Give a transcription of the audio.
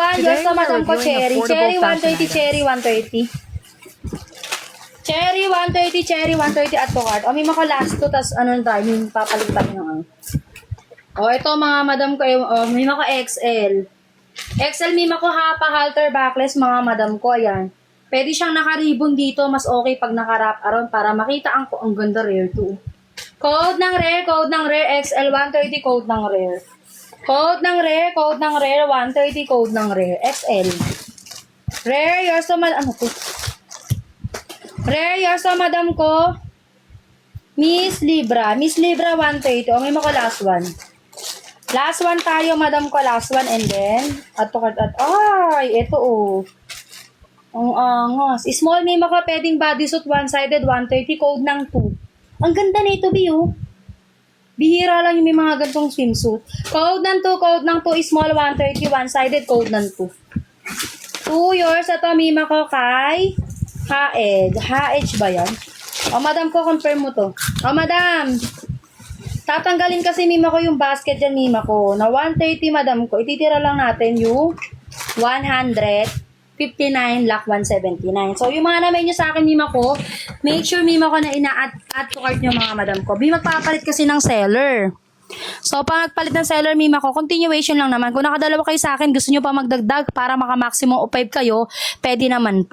1, Today yours to we are madam ko, reviewing cherry. affordable Cherry fashion 130, items. cherry 130. Cherry 130 at to cart. O, may mako last to, tas ano tayo, may papalitan ng ano. O, ito mga madam ko, may mako XL. XL, may mako hapa, halter, backless, mga madam ko, ayan. Pwede siyang naka-ribbon dito, mas okay pag naka-wrap around para makita ang ganda rare to. Code ng rare, XL 130, code ng rare. Code ng rare, 130, code ng rare, XL. Rare, yours to ano to? Rare, yours to madam ko. Miss Libra 130. O, may mako last one. Last one tayo, madam ko, last one, and then, ay, ito ang angas. Small may mako, pwedeng bodysuit, one-sided, 130, code ng 2. Ang ganda na ito, Bio. Bihira lang yung may mga gantong swimsuit. Code ng 2, small 130, one-sided, code ng 2. 2 yours, ito mima ko kay Haed. Haed ba yan? O, madam ko, confirm mo to. O, madam, tatanggalin kasi mima ko yung basket dyan, mima ko. Na 130, madam ko, ititira lang natin yung 159 lakh 179. So, yung mga naman nyo sa akin, mima ko, make sure, mima ko, na ina-add to cart nyo, mga madam ko. Magpapalit kasi ng seller. So, pag nagpalit ng seller, mima ko, continuation lang naman. Kung nakadalawa kayo sa akin, gusto nyo pa magdagdag para maka-maximum o 5 kayo, pwede naman po.